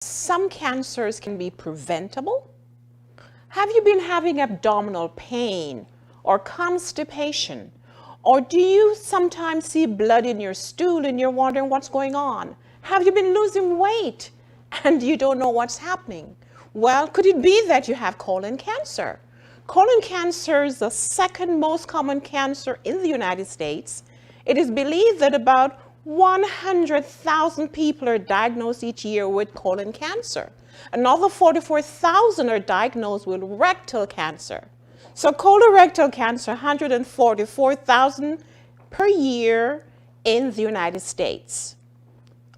Some cancers can be preventable. Have you been having abdominal pain or constipation? Or do you sometimes see blood in your stool and you're wondering what's going on? Have you been losing weight and you don't know what's happening? Well, could it be that you have colon cancer? Colon cancer is the second most common cancer in the United States. It is believed that about 100,000 people are diagnosed each year with colon cancer. Another 44,000 are diagnosed with rectal cancer. So colorectal cancer, 144,000 per year in the United States.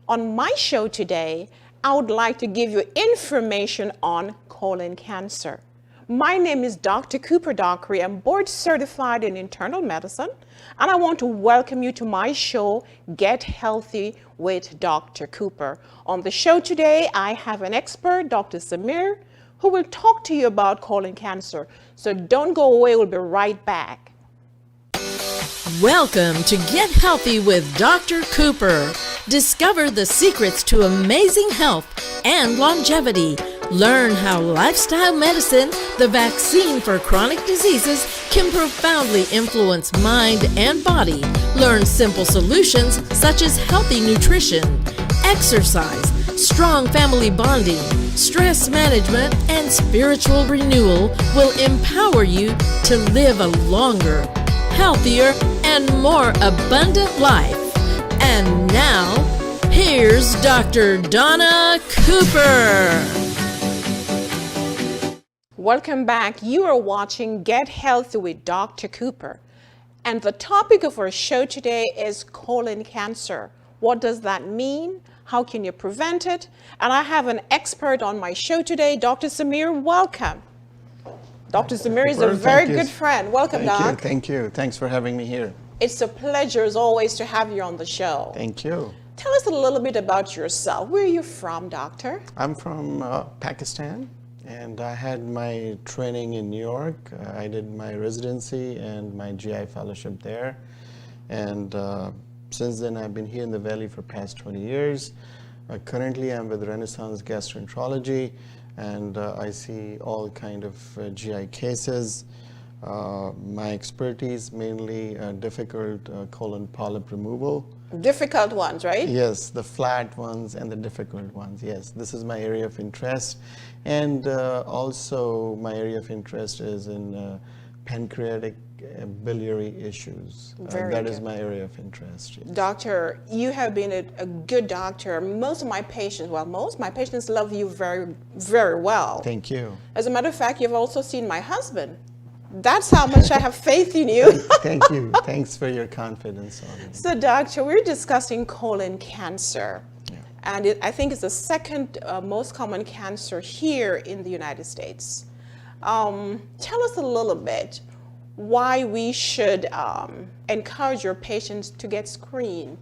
On my show today, I would like to give you information on colon cancer. My name is Dr. Cooper Dockery. I'm board certified in internal medicine, and I want to welcome you to my show, Get Healthy with Dr. Cooper. On the show today, I have an expert, Dr. Samir, who will talk to you about colon cancer. So don't go away, we'll be right back. Welcome to Get Healthy with Dr. Cooper. Discover the secrets to amazing health and longevity. Learn how lifestyle medicine, the vaccine for chronic diseases, can profoundly influence mind and body. Learn simple solutions such as healthy nutrition, exercise, strong family bonding, stress management, and spiritual renewal will empower you to live a longer, healthier, and more abundant life. And now, here's Dr. Donna Cooper. Welcome back. You are watching Get Healthy with Dr. Cooper. And the topic of our show today is colon cancer. What does that mean? How can you prevent it? And I have an expert on my show today, Dr. Samir. Welcome. Dr. Samir is a very good friend. Welcome, Doc. Thank you. Thanks for having me here. It's a pleasure, as always, to have you on the show. Thank you. Tell us a little bit about yourself. Where are you from, doctor? I'm from Pakistan, and I had my training in New York. I did my residency and my GI fellowship there. And since then, I've been here in the Valley for past 20 years. Currently, I'm with Renaissance Gastroenterology, and I see all kind of GI cases. My expertise mainly difficult colon polyp removal. Difficult ones, right? Yes, the flat ones and the difficult ones. Yes, this is my area of interest. And also my area of interest is in pancreatic biliary issues. That is my area of interest. Yes. Doctor, you have been a good doctor. Most of my patients love you very, very well. Thank you. As a matter of fact, you've also seen my husband. That's how much I have faith in you. Thank you. Thanks for your confidence on me. So, doctor, we're discussing colon cancer. Yeah. And I think it's the second most common cancer here in the United States. Tell us a little bit why we should encourage your patients to get screened.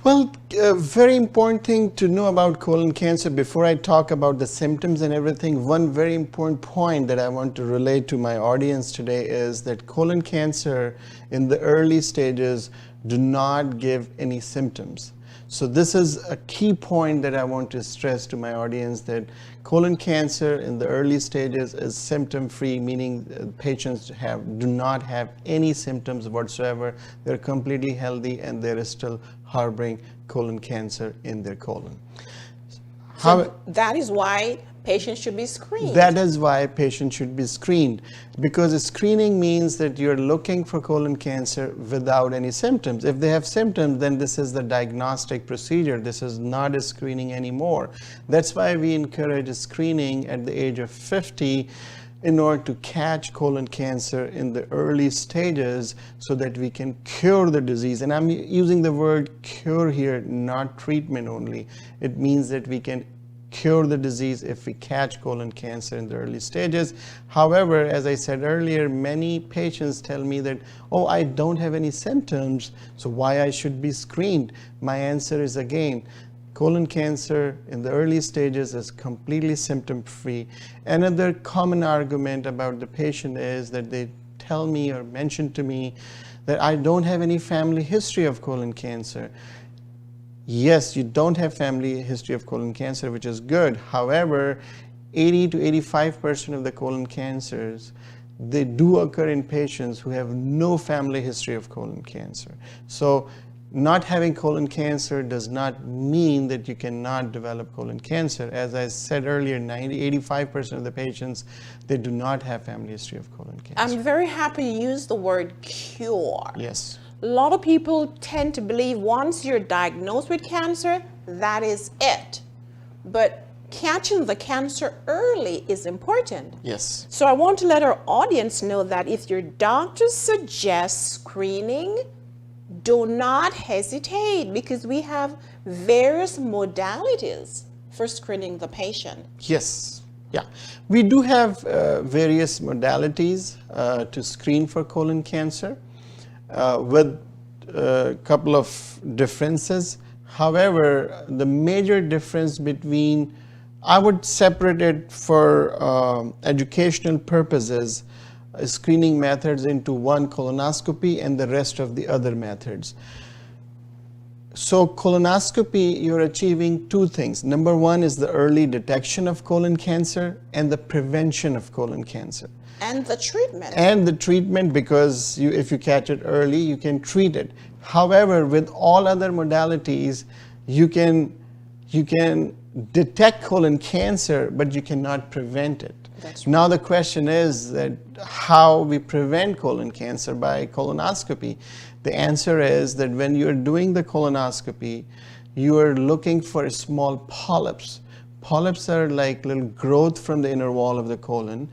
Well, very important thing to know about colon cancer before I talk about the symptoms and everything. One very important point that I want to relate to my audience today is that colon cancer in the early stages do not give any symptoms. So this is a key point that I want to stress to my audience, that colon cancer in the early stages is symptom-free, meaning patients do not have any symptoms whatsoever. They're completely healthy and they're still harboring colon cancer in their colon. So that is why patients should be screened. That is why patients should be screened, because screening means that you're looking for colon cancer without any symptoms. If they have symptoms, then this is the diagnostic procedure. This is not a screening anymore. That's why we encourage screening at the age of 50 in order to catch colon cancer in the early stages so that we can cure the disease. And I'm using the word cure here, not treatment only. It means that we can cure the disease if we catch colon cancer in the early stages. However, as I said earlier, many patients tell me that, oh, I don't have any symptoms, so why I should be screened? My answer is, again, colon cancer in the early stages is completely symptom-free. Another common argument about the patient is that they tell me or mention to me that I don't have any family history of colon cancer. yes, you don't have family history of colon cancer, which is good. However, 80 to 85% of the colon cancers, they do occur in patients who have no family history of colon cancer. So not having colon cancer does not mean that you cannot develop colon cancer. As I said earlier, 85% of the patients, they do not have family history of colon cancer. I'm very happy you used the word cure. Yes. A lot of people tend to believe once you're diagnosed with cancer, that is it. But catching the cancer early is important. Yes. So I want to let our audience know that if your doctor suggests screening, do not hesitate, because we have various modalities for screening the patient. Yes. Yeah. We do have various modalities to screen for colon cancer with a couple of differences. However, the major difference between, I would separate it for educational purposes, screening methods into one, colonoscopy, and the rest of the other methods. So colonoscopy, you're achieving two things. Number one is the early detection of colon cancer and the prevention of colon cancer. And the treatment. And the treatment, because if you catch it early, you can treat it. However, with all other modalities, you can detect colon cancer, but you cannot prevent it. That's right. Now the question is that how we prevent colon cancer by colonoscopy. The answer is that when you're doing the colonoscopy, you are looking for small polyps. Polyps are like little growth from the inner wall of the colon,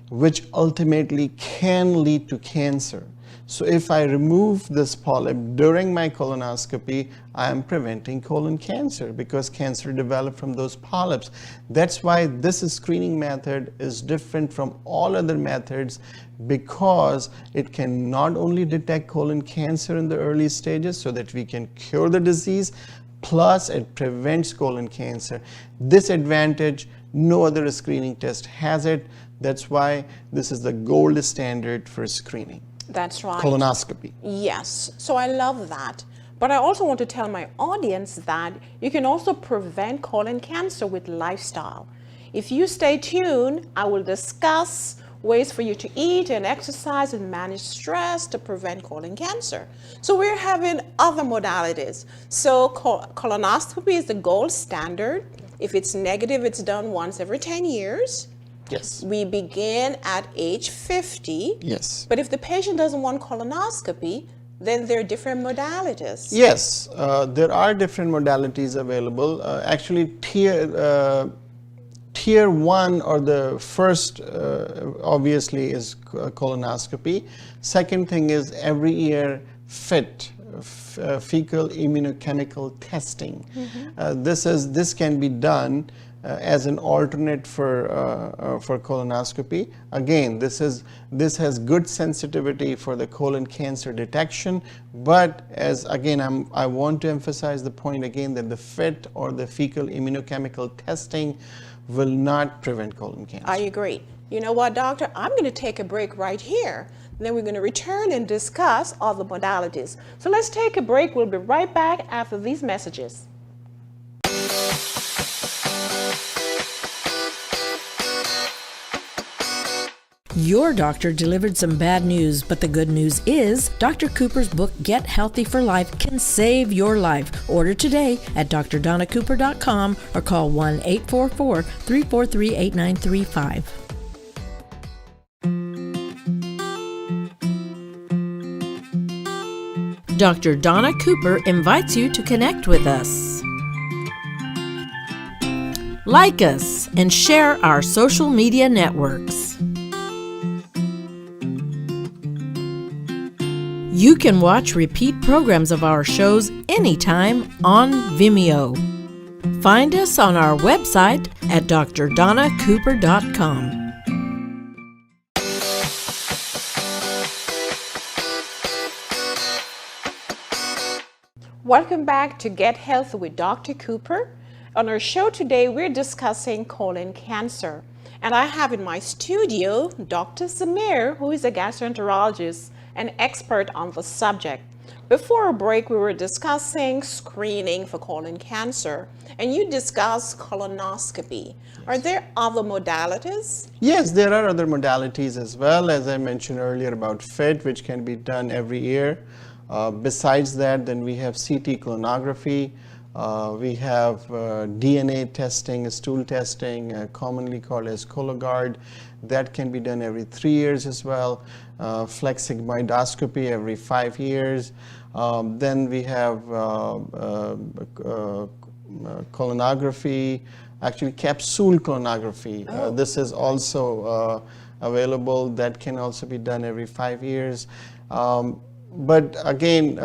which ultimately can lead to cancer. So if I remove this polyp during my colonoscopy, I am preventing colon cancer, because cancer developed from those polyps. That's why this screening method is different from all other methods, because it can not only detect colon cancer in the early stages so that we can cure the disease, plus it prevents colon cancer. This advantage, no other screening test has it. That's why this is the gold standard for screening. That's right. Colonoscopy. Yes, so I love that. But I also want to tell my audience that you can also prevent colon cancer with lifestyle. If you stay tuned, I will discuss ways for you to eat and exercise and manage stress to prevent colon cancer. So we're having other modalities. So colonoscopy is the gold standard. If it's negative, it's done once every 10 years. Yes. We begin at age 50. Yes. But if the patient doesn't want colonoscopy, then there are different modalities. Yes, there are different modalities available. Actually, tier one, or the first obviously is colonoscopy. Second thing is every year FIT, fecal immunochemical testing. This can be done as an alternate for colonoscopy. Again, this has good sensitivity for the colon cancer detection, but as again I want to emphasize the point again that the FIT, or the fecal immunochemical testing, will not prevent colon cancer. I agree. You know what, doctor? I'm going to take a break right here. Then we're going to return and discuss all the modalities. So let's take a break. We'll be right back after these messages. Your doctor delivered some bad news, but the good news is Dr. Cooper's book, Get Healthy for Life, can save your life. Order today at drdonnacooper.com or call 1-844-343-8935. Dr. Donna Cooper invites you to connect with us. Like us and share our social media networks. You can watch repeat programs of our shows anytime on Vimeo. Find us on our website at drdonnacooper.com. Welcome back to Get Healthy with Dr. Cooper. On our show today, we're discussing colon cancer. And I have in my studio Dr. Samir, who is a gastroenterologist, an expert on the subject. before a break, we were discussing screening for colon cancer, and you discussed colonoscopy. Are there other modalities? Yes, there are other modalities as well, as I mentioned earlier about FIT, which can be done every year. Besides that, then we have CT colonography. We have DNA testing, stool testing, commonly called as Cologuard. That can be done every 3 years as well. Flex sigmoidoscopy every 5 years. Then we have colonography, actually capsule colonography. This is also available. That can also be done every 5 years. But again,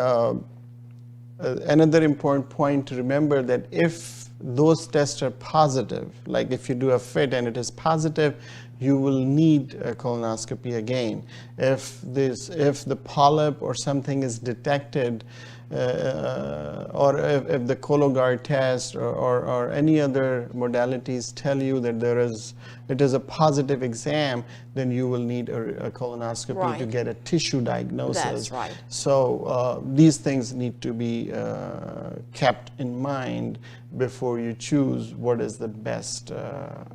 another important point to remember that if those tests are positive, like if you do a FIT and it is positive, you will need a colonoscopy again. If the polyp or something is detected, or if the Cologuard test or any other modalities tell you that it is a positive exam, then you will need a colonoscopy to get a tissue diagnosis. That's right. So these things need to be kept in mind before you choose what is the best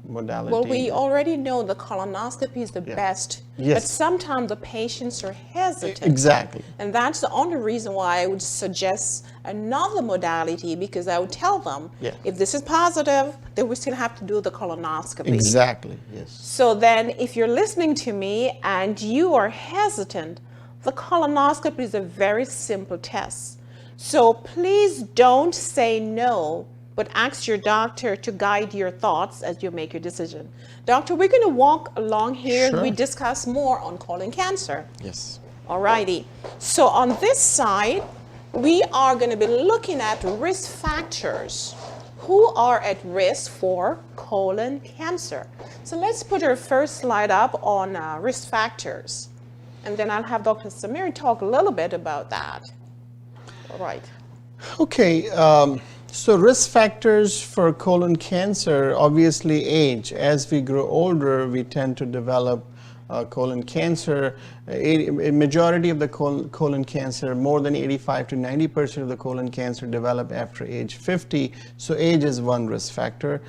modality. Well, we already know the colonoscopy is the best, Yes. but sometimes the patients are hesitant. Exactly. And that's the only reason why I would suggest another modality, because I would tell them, if this is positive, then we still have to do the colonoscopy. Exactly, yes. So then if you're listening to me and you are hesitant, the colonoscopy is a very simple test. So please don't say no, but ask your doctor to guide your thoughts as you make your decision. Doctor, we're going to walk along here and we discuss more on colon cancer. Yes. Alrighty. So on this side, we are going to be looking at risk factors. Who are at risk for colon cancer? So let's put our first slide up on risk factors. And then I'll have Dr. Samir talk a little bit about that. All right. Okay, so risk factors for colon cancer, obviously age. As we grow older, we tend to develop colon cancer. A majority of the colon cancer, more than 85 to 90% of the colon cancer develop after age 50. So age is one risk factor.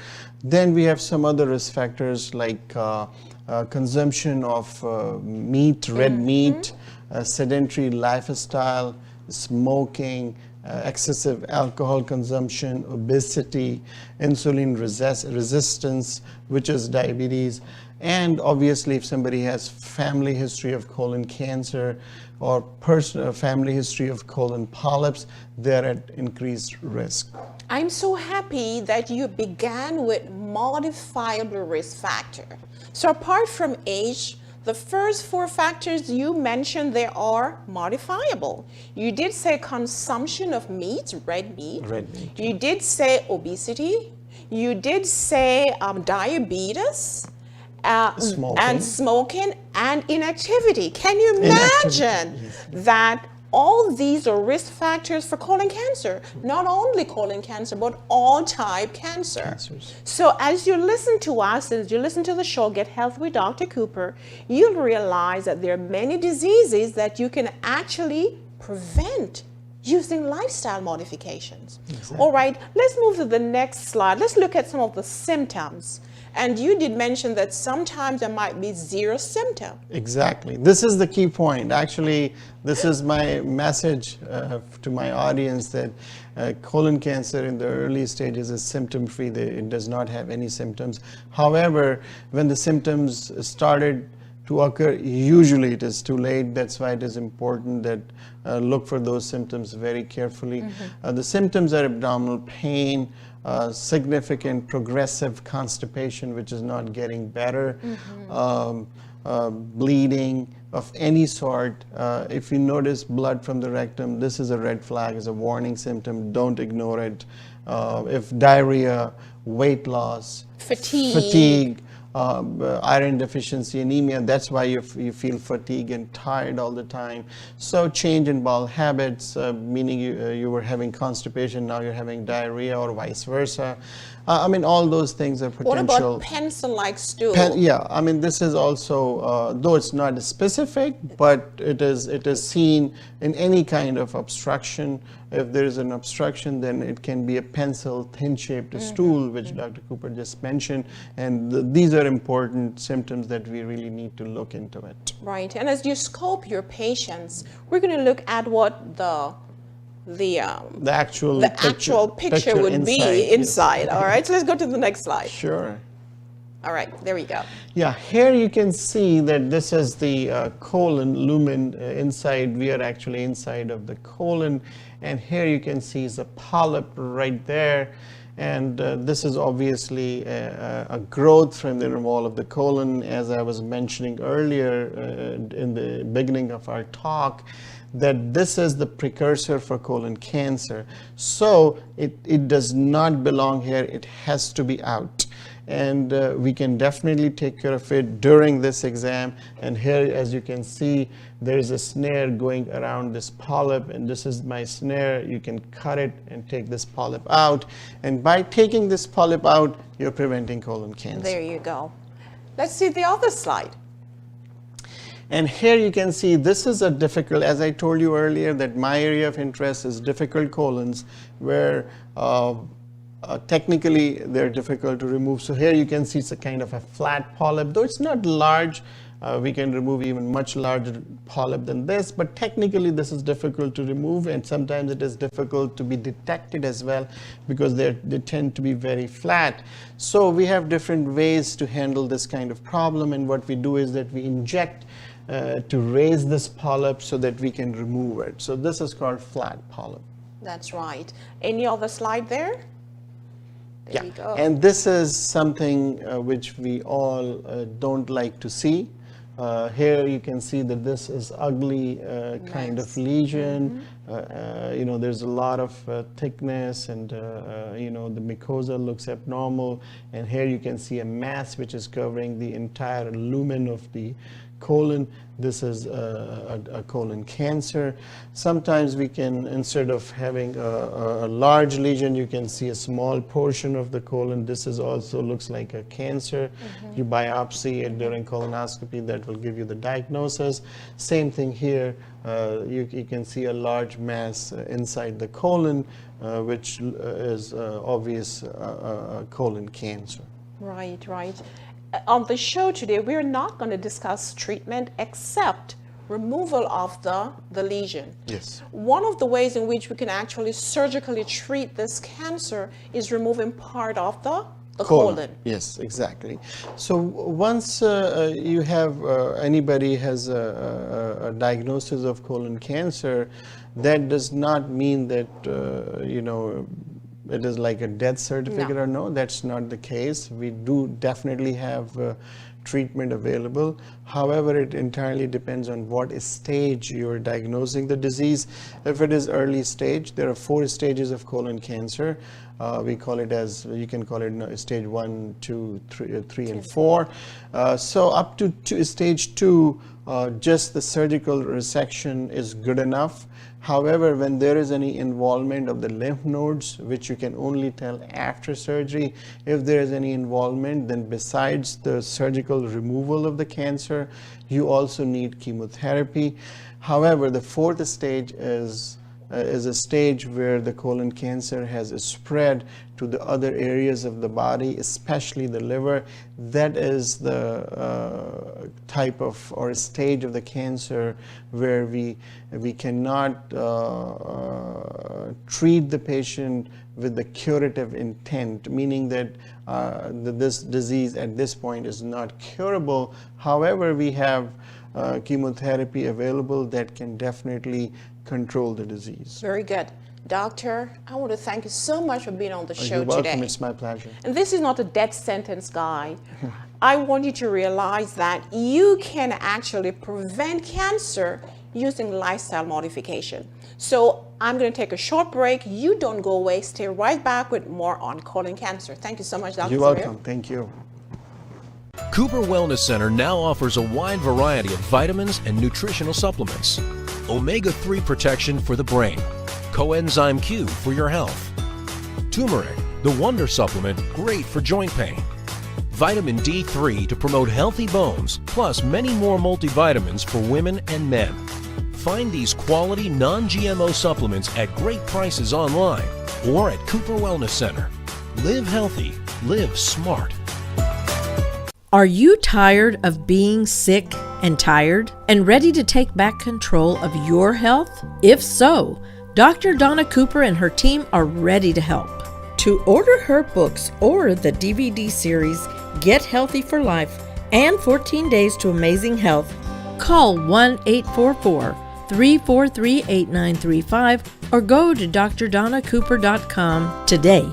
Then we have some other risk factors like consumption of meat, red meat, sedentary lifestyle, smoking, excessive alcohol consumption, obesity, insulin resistance, which is diabetes, and obviously if somebody has family history of colon cancer or personal family history of colon polyps, they're at increased risk. I'm so happy that you began with modifiable risk factor. So apart from age, the first four factors you mentioned, they are modifiable. You did say consumption of meat, red meat. Red meat. You did say obesity. You did say diabetes. And smoking and inactivity. Can you imagine that all these are risk factors for colon cancer? Not only colon cancer, but all type cancers. So as you listen to us, as you listen to the show, Get Healthy with Dr. Cooper, you'll realize that there are many diseases that you can actually prevent using lifestyle modifications. Exactly. All right, let's move to the next slide. Let's look at some of the symptoms. And you did mention that sometimes there might be zero symptom. Exactly. This is the key point. Actually, this is my message to my audience that colon cancer in the early stages is symptom-free. It does not have any symptoms. However, when the symptoms started to occur, usually it is too late. That's why it is important that look for those symptoms very carefully. The symptoms are abdominal pain, significant progressive constipation, which is not getting better, bleeding of any sort. If you notice blood from the rectum, this is a red flag, is a warning symptom. Don't ignore it. If diarrhea, weight loss, Fatigue. Iron deficiency, anemia. That's why you feel fatigued and tired all the time. So change in bowel habits, meaning you were having constipation, now you're having diarrhea, or vice versa. I mean, all those things are potential. What about pencil-like stool? Yeah, I mean, this is also, though it's not specific, but it is seen in any kind of obstruction. If there is an obstruction, then it can be a pencil thin-shaped stool, which Dr. Cooper just mentioned, and these are important symptoms that we really need to look into it. Right, and as you scope your patients, we're going to look at what the actual picture would be inside. All right, so let's go to the next slide. Sure. All right, there we go. Yeah, here you can see that this is the colon lumen inside. We are actually inside of the colon, and here you can see is a polyp right there. And this is obviously a growth from the inner wall of the colon, as I was mentioning earlier in the beginning of our talk, that this is the precursor for colon cancer. So it does not belong here, it has to be out. And we can definitely take care of it during this exam. And here, as you can see, there is a snare going around this polyp, and this is my snare. You can cut it and take this polyp out. And by taking this polyp out, you're preventing colon cancer. There you go. Let's see the other slide. And here you can see this is a difficult, as I told you earlier, that my area of interest is difficult colons, where technically they're difficult to remove. So here you can see it's a kind of a flat polyp, though it's not large. We can remove even much larger polyp than this, but technically this is difficult to remove, and sometimes it is difficult to be detected as well, because they tend to be very flat. So we have different ways to handle this kind of problem, and what we do is that we inject to raise this polyp so that we can remove it. So this is called flat polyp. That's right. Any other slide there? There you go. And this is something which we all don't like to see. Here you can see that this is ugly kind of lesion. You know, there's a lot of thickness, and you know, the mucosa looks abnormal. And here you can see a mass which is covering the entire lumen of the colon. This is a colon cancer. Sometimes we can, instead of having a large lesion, you can see a small portion of the colon. This is also looks like a cancer. You biopsy it during colonoscopy, that will give you the diagnosis. Same thing here. You can see a large mass inside the colon, which is obvious colon cancer. Right, right. On the show today, we're not going to discuss treatment except removal of the lesion. Yes. One of the ways in which we can actually surgically treat this cancer is removing part of the colon. Yes, exactly. So once you have anybody has a diagnosis of colon cancer, that does not mean that you know, it is like a death certificate. No. Or no, that's not the case. We do definitely have treatment available. However, it entirely depends on what stage you're diagnosing the disease. If it is early stage, there are 4 stages of colon cancer. We call it as, you can call it stage 1, 2, 3, and 4. So up to stage 2, just the surgical resection is good enough. However, when there is any involvement of the lymph nodes, which you can only tell after surgery, if there is any involvement, then besides the surgical removal of the cancer, you also need chemotherapy. However, the 4th stage is a stage where the colon cancer has spread to the other areas of the body, especially the liver. That is the type of or stage of the cancer where we cannot treat the patient with the curative intent, meaning that this disease at this point is not curable. However, we have chemotherapy available that can definitely control the disease. Very good. Doctor, I want to thank you so much for being on the show You're welcome. today. It's my pleasure. And this is not a death sentence guide. I want you to realize that you can actually prevent cancer using lifestyle modification. So I'm going to take a short break. You don't go away. Stay right back with more on colon cancer. Thank you so much, Dr. You're Zarir. welcome. Thank you. Cooper Wellness Center now offers a wide variety of vitamins and nutritional supplements. Omega-3 protection for the brain. Coenzyme Q for your health. Turmeric, the wonder supplement, great for joint pain. Vitamin D3 to promote healthy bones, plus many more multivitamins for women and men. Find these quality non-GMO supplements at great prices online or at Cooper Wellness Center. Live healthy, live smart. Are you tired of being sick and tired and ready to take back control of your health? If so, Dr. Donna Cooper and her team are ready to help. To order her books or the DVD series Get Healthy for Life and 14 Days to Amazing Health, call 1-844-343-8935 or go to drdonnacooper.com today.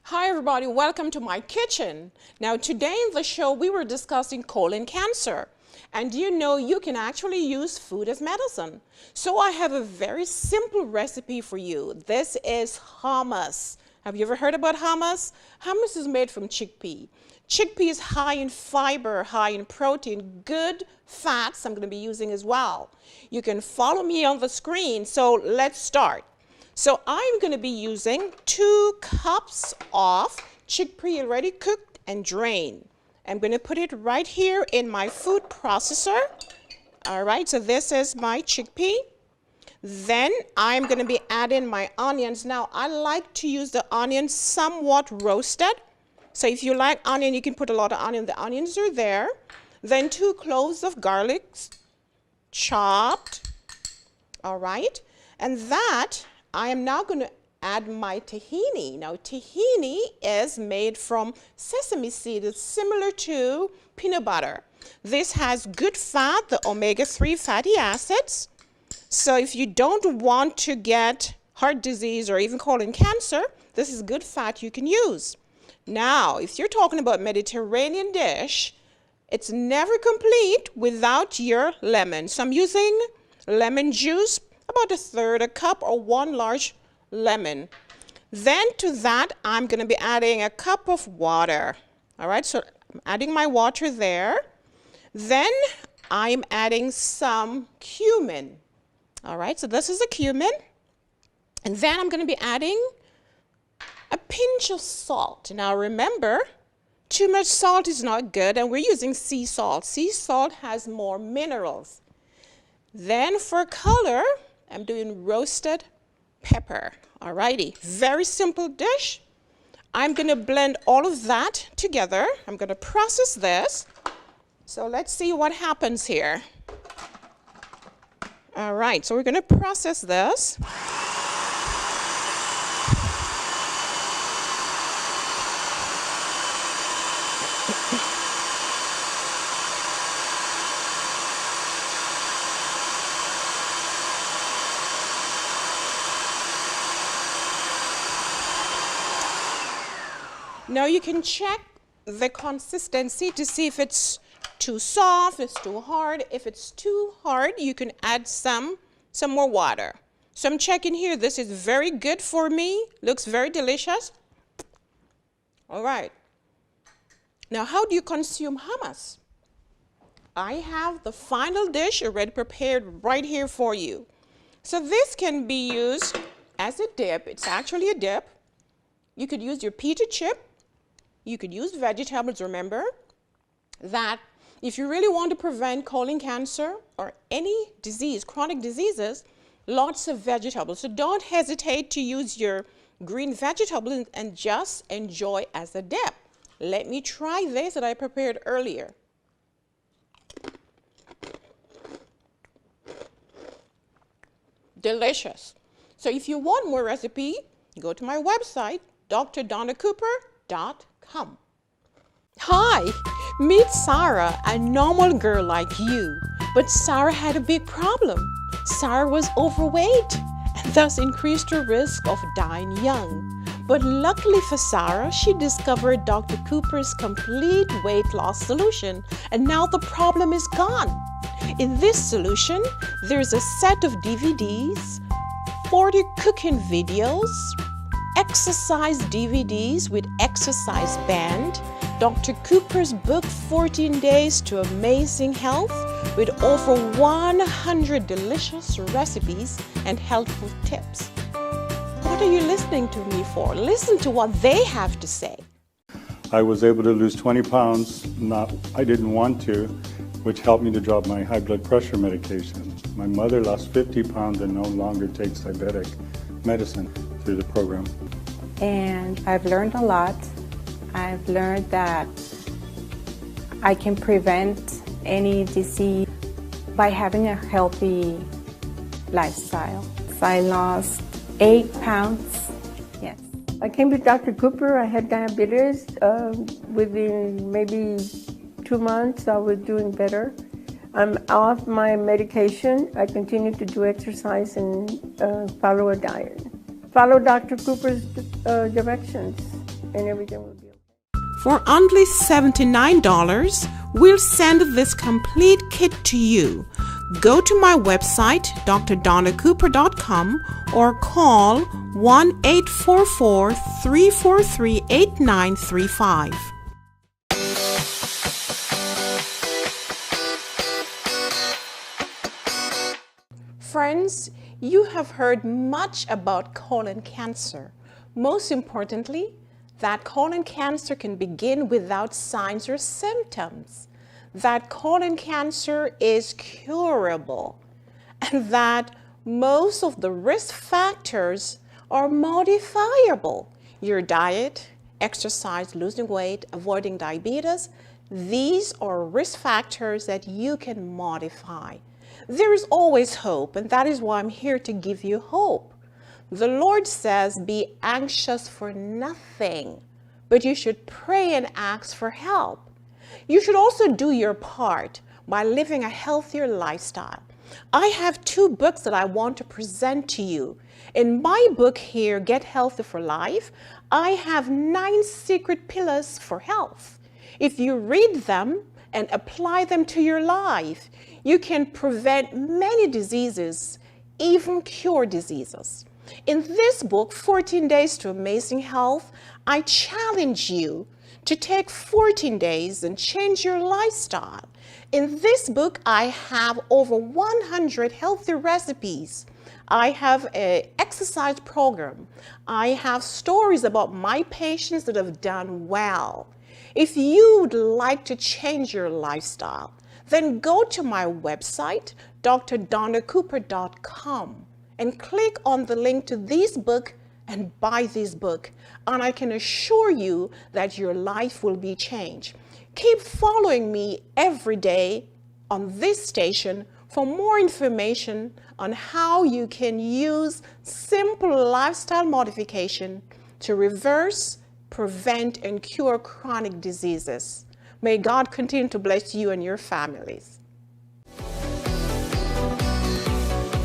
Hi everybody, welcome to my kitchen. Now today in the show we were discussing colon cancer. And you know you can actually use food as medicine. So I have a very simple recipe for you. This is hummus. Have you ever heard about hummus? Hummus is made from chickpea. Chickpea is high in fiber, high in protein, good fats I'm going to be using as well. You can follow me on the screen, so let's start. So I'm going to be using 2 cups of chickpea already cooked and drained. I'm going to put it right here in my food processor. All right, so this is my chickpea. Then I'm going to be adding my onions. Now, I like to use the onions somewhat roasted. So if you like onion, you can put a lot of onion. The onions are there. Then 2 cloves of garlic chopped. All right, and that I am now going to add my tahini. Now, tahini is made from sesame seed. It's similar to peanut butter. This has good fat, the omega-3 fatty acids. So if you don't want to get heart disease or even colon cancer, this is good fat you can use. Now, if you're talking about Mediterranean dish, it's never complete without your lemon. So I'm using lemon juice, about 1/3 cup or 1 large lemon. Then to that, I'm going to be adding a cup of water. All right, so I'm adding my water there. Then I'm adding some cumin. All right, so this is a cumin. And then I'm going to be adding a pinch of salt. Now remember, too much salt is not good, and we're using sea salt. Sea salt has more minerals. Then for color, I'm doing roasted pepper. Alrighty, very simple dish. I'm going to blend all of that together. I'm going to process this. So let's see what happens here. All right, so we're going to process this. Now you can check the consistency to see if it's too soft, it's too hard. If it's too hard, you can add some more water. So I'm checking here. This is very good for me. Looks very delicious. All right. Now, how do you consume hummus? I have the final dish already prepared right here for you. So this can be used as a dip. It's actually a dip. You could use your pita chip. You could use vegetables. Remember that if you really want to prevent colon cancer or any disease, chronic diseases, lots of vegetables. So don't hesitate to use your green vegetables and just enjoy as a dip. Let me try this that I prepared earlier. Delicious. So if you want more recipe, go to my website, drdonnacooper.com. Hi, meet Sarah, a normal girl like you. But Sarah had a big problem. Sarah was overweight and thus increased her risk of dying young. But luckily for Sarah, she discovered Dr. Cooper's complete weight loss solution, and now the problem is gone. In this solution, there's a set of DVDs, 40 cooking videos, exercise DVDs with exercise band, Dr. Cooper's book 14 Days to Amazing Health with over 100 delicious recipes and helpful tips. What are you listening to me for? Listen to what they have to say. I was able to lose 20 pounds, I didn't want to, which helped me to drop my high blood pressure medication. My mother lost 50 pounds and no longer takes diabetic medicine through the program. And I've learned a lot. I've learned that I can prevent any disease by having a healthy lifestyle. I lost 8 pounds, yes. I came to Dr. Cooper. I had diabetes. Within maybe 2 months, I was doing better. I'm off my medication. I continue to do exercise and follow a diet. Follow Dr. Cooper's directions, and everything will be okay. For only $79, we'll send this complete kit to you. Go to my website, drdonnacooper.com, or call 1-844-343-8935. Friends, you have heard much about colon cancer. Most importantly, that colon cancer can begin without signs or symptoms, that colon cancer is curable, and that most of the risk factors are modifiable. Your diet, exercise, losing weight, avoiding diabetes, these are risk factors that you can modify. There is always hope, and that is why I'm here to give you hope. The Lord says, be anxious for nothing, but you should pray and ask for help. You should also do your part by living a healthier lifestyle. I have 2 books that I want to present to you. In my book here, Get Healthy for Life, I have 9 secret pillars for health. If you read them and apply them to your life, you can prevent many diseases, even cure diseases. In this book, 14 Days to Amazing Health, I challenge you to take 14 days and change your lifestyle. In this book, I have over 100 healthy recipes. I have an exercise program. I have stories about my patients that have done well. If you would like to change your lifestyle, then go to my website, drdonnacooper.com, and click on the link to this book and buy this book. And I can assure you that your life will be changed. Keep following me every day on this station for more information on how you can use simple lifestyle modification to reverse, prevent, and cure chronic diseases. May God continue to bless you and your families.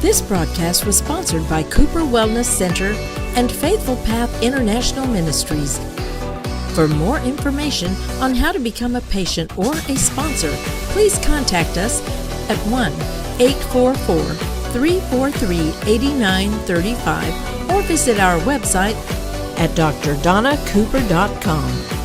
This broadcast was sponsored by Cooper Wellness Center and Faithful Path International Ministries. For more information on how to become a patient or a sponsor, please contact us at 1-844-343-8935 or visit our website at drdonnacooper.com.